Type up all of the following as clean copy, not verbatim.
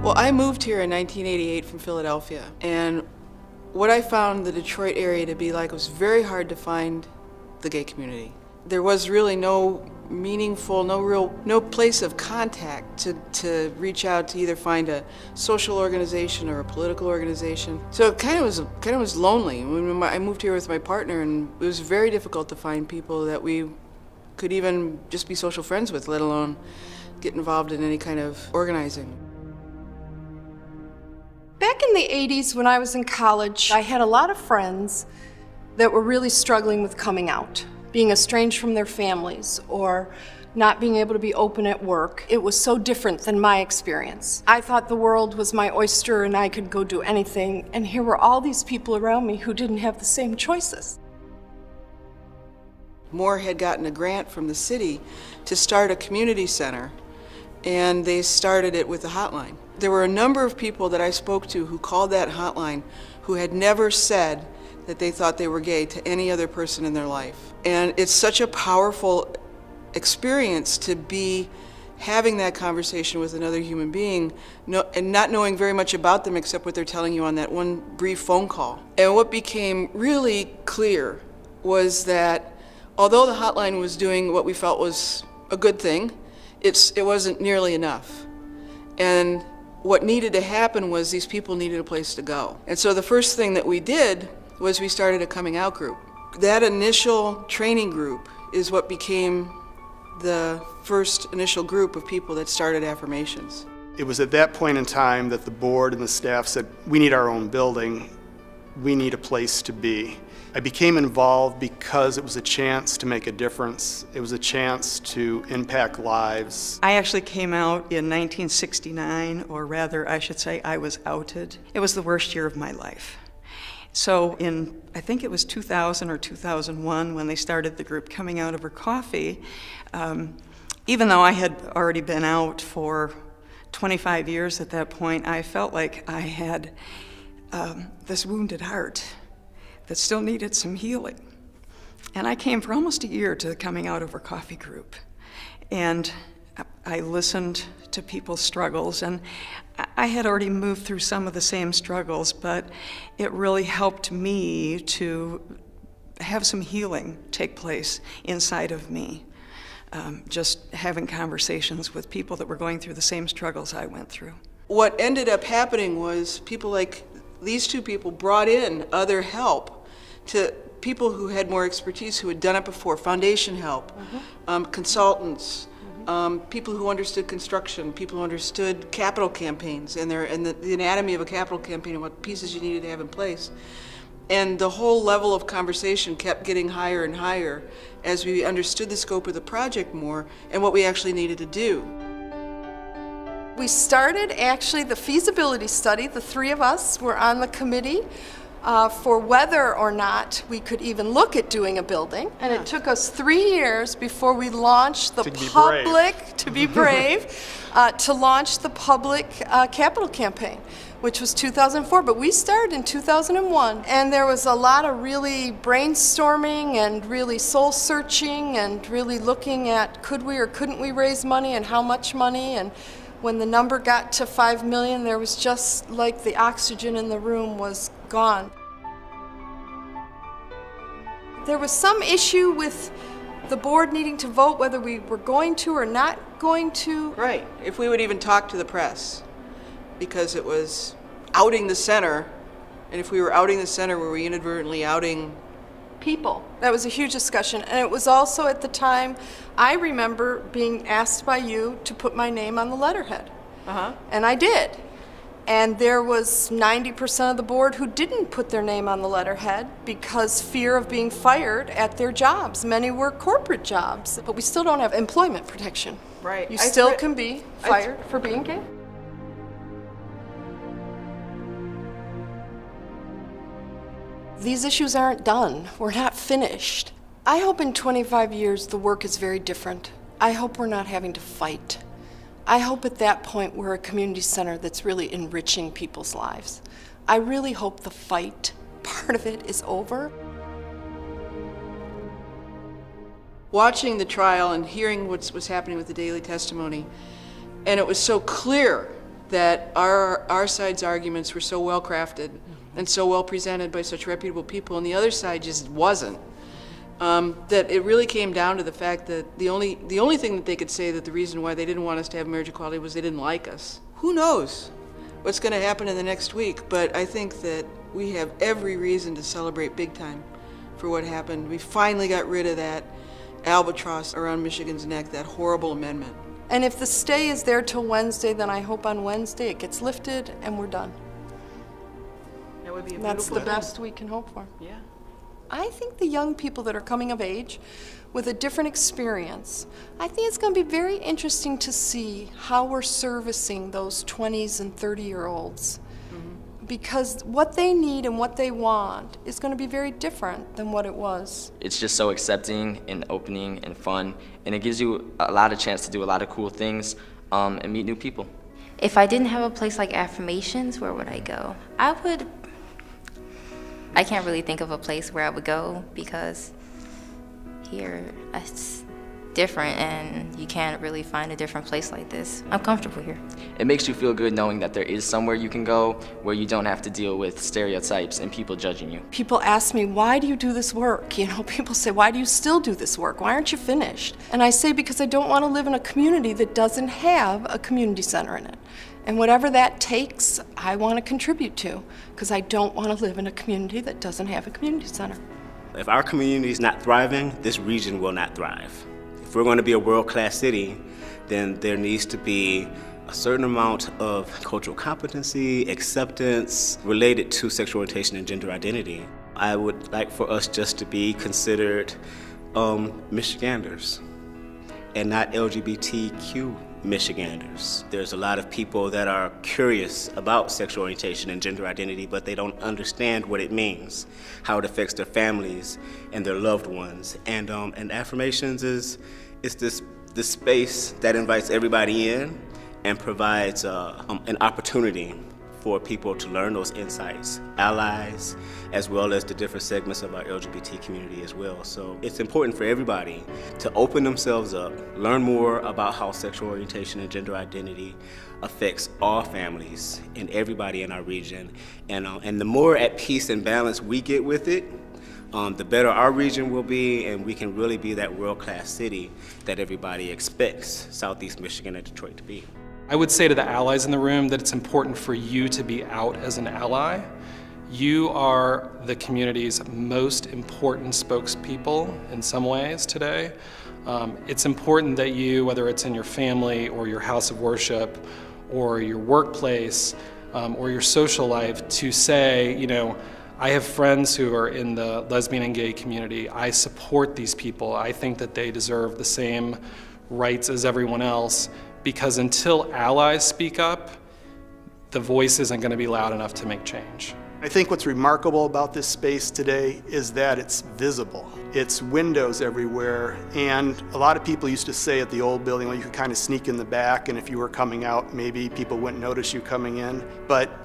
Well, I moved here in 1988 from Philadelphia, and what I found the Detroit area to be like was very hard to find the gay community. There was really no meaningful, no place of contact to reach out to either find a social organization or a political organization. So it kind of was lonely. When I moved here with my partner, and it was very difficult to find people that we could even just be social friends with, let alone get involved in any kind of organizing. Back in the 80s when I was in college, I had a lot of friends that were really struggling with coming out, being estranged from their families, or not being able to be open at work. It was so different than my experience. I thought the world was my oyster and I could go do anything, and here were all these people around me who didn't have the same choices. Moore had gotten a grant from the city to start a community center, and they started it with a hotline. There were a number of people that I spoke to who called that hotline who had never said that they thought they were gay to any other person in their life. And it's such a powerful experience to be having that conversation with another human being and not knowing very much about them except what they're telling you on that one brief phone call. And what became really clear was that although the hotline was doing what we felt was a good thing, it wasn't nearly enough. And what needed to happen was these people needed a place to go. And so the first thing that we did was we started a coming out group. That initial training group is what became the first initial group of people that started Affirmations. It was at that point in time that the board and the staff said, we need our own building, we need a place to be. I became involved because it was a chance to make a difference. It was a chance to impact lives. I actually came out in 1969, or rather, I should say, I was outed. It was the worst year of my life. So I think it was 2000 or 2001 when they started the group Coming Out Over Coffee, even though I had already been out for 25 years at that point, I felt like I had this wounded heart that still needed some healing. And I came for almost a year to the Coming Out Over Coffee group. And I listened to people's struggles, and I had already moved through some of the same struggles, but it really helped me to have some healing take place inside of me. Just having conversations with people that were going through the same struggles I went through. What ended up happening was people like these two people brought in other help to people who had more expertise, who had done it before, foundation help, consultants, people who understood construction, people who understood capital campaigns and the anatomy of a capital campaign and what pieces you needed to have in place. And the whole level of conversation kept getting higher and higher as we understood the scope of the project more and what we actually needed to do. We started actually the feasibility study. The three of us were on the committee for whether or not we could even look at doing a building. And it took us 3 years before we launched the public, to be brave, to launch the public capital campaign, which was 2004. But we started in 2001. And there was a lot of really brainstorming and really soul searching and really looking at could we or couldn't we raise money and how much money. And when the number got to 5 million, there was just like the oxygen in the room was gone. There was some issue with the board needing to vote whether we were going to or not going to. Right, if we would even talk to the press, because it was outing the center, and if we were outing the center, were we inadvertently outing people? That was a huge discussion, and it was also at the time I remember being asked by you to put my name on the letterhead. And I did. And there was 90% of the board who didn't put their name on the letterhead because fear of being fired at their jobs. Many were corporate jobs, but we still don't have employment protection. Right. You still can be fired for being gay. These issues aren't done. We're not finished. I hope in 25 years the work is very different. I hope we're not having to fight. I hope at that point we're a community center that's really enriching people's lives. I really hope the fight part of it is over. Watching the trial and hearing what was happening with the daily testimony, and it was so clear that our side's arguments were so well crafted and so well presented by such reputable people, and the other side just wasn't. That it really came down to the fact that the only thing that they could say that the reason why they didn't want us to have marriage equality was they didn't like us. Who knows what's going to happen in the next week? But I think that we have every reason to celebrate big time for what happened. We finally got rid of that albatross around Michigan's neck, that horrible amendment. And if the stay is there till Wednesday, then I hope on Wednesday it gets lifted and we're done. That would be a That's the beautiful thing. best we can hope for. Yeah. I think the young people that are coming of age with a different experience, I think it's going to be very interesting to see how we're servicing those 20s and 30-year-olds. Because what they need and what they want is going to be very different than what it was. It's just so accepting and opening and fun, and it gives you a lot of chance to do a lot of cool things and meet new people. If I didn't have a place like Affirmations, where would I go? I can't really think of a place where I would go because here it's different and you can't really find a different place like this. I'm comfortable here. It makes you feel good knowing that there is somewhere you can go where you don't have to deal with stereotypes and people judging you. People ask me, why do you do this work? You know, people say, why do you still do this work? Why aren't you finished? And I say, because I don't want to live in a community that doesn't have a community center in it. And whatever that takes, I want to contribute to, because I don't want to live in a community that doesn't have a community center. If our community is not thriving, this region will not thrive. If we're going to be a world-class city, then there needs to be a certain amount of cultural competency, acceptance related to sexual orientation and gender identity. I would like for us just to be considered Michiganders and not LGBTQ Michiganders. There's a lot of people that are curious about sexual orientation and gender identity, but they don't understand what it means, how it affects their families and their loved ones. And Affirmations is this space that invites everybody in and provides an opportunity for people to learn those insights, allies, as well as the different segments of our LGBT community as well. So it's important for everybody to open themselves up, learn more about how sexual orientation and gender identity affects all families and everybody in our region. And the more at peace and balance we get with it, the better our region will be, and we can really be that world-class city that everybody expects Southeast Michigan and Detroit to be. I would say to the allies in the room that it's important for you to be out as an ally. You are the community's most important spokespeople in some ways today. It's important that you, whether it's in your family or your house of worship or your workplace or your social life, to say, you know, I have friends who are in the lesbian and gay community. I support these people. I think that they deserve the same rights as everyone else, because until allies speak up, the voice isn't going to be loud enough to make change. I think what's remarkable about this space today is that it's visible. It's windows everywhere, and a lot of people used to say at the old building, well, you could kind of sneak in the back, and if you were coming out, maybe people wouldn't notice you coming in. But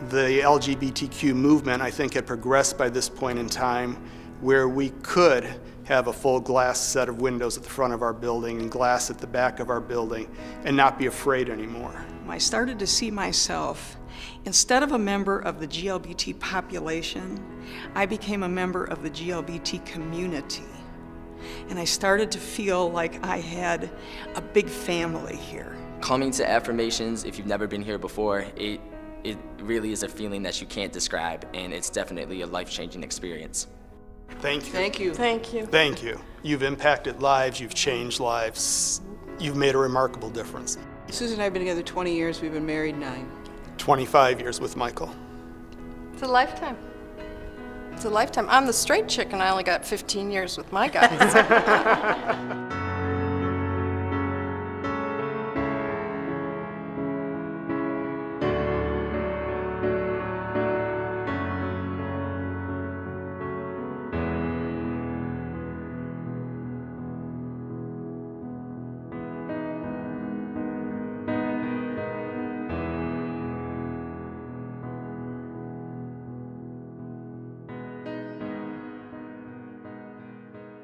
the LGBTQ movement, I think, had progressed by this point in time where we could have a full glass set of windows at the front of our building and glass at the back of our building and not be afraid anymore. I started to see myself, instead of a member of the GLBT population, I became a member of the GLBT community. And I started to feel like I had a big family here. Coming to Affirmations, if you've never been here before, it really is a feeling that you can't describe, and it's definitely a life-changing experience. Thank you. Thank you. Thank you. Thank you. You've impacted lives, you've changed lives, you've made a remarkable difference. Susan and I have been together 20 years. We've been married 9. 25 years with Michael. It's a lifetime. It's a lifetime. I'm the straight chick and I only got 15 years with my guys.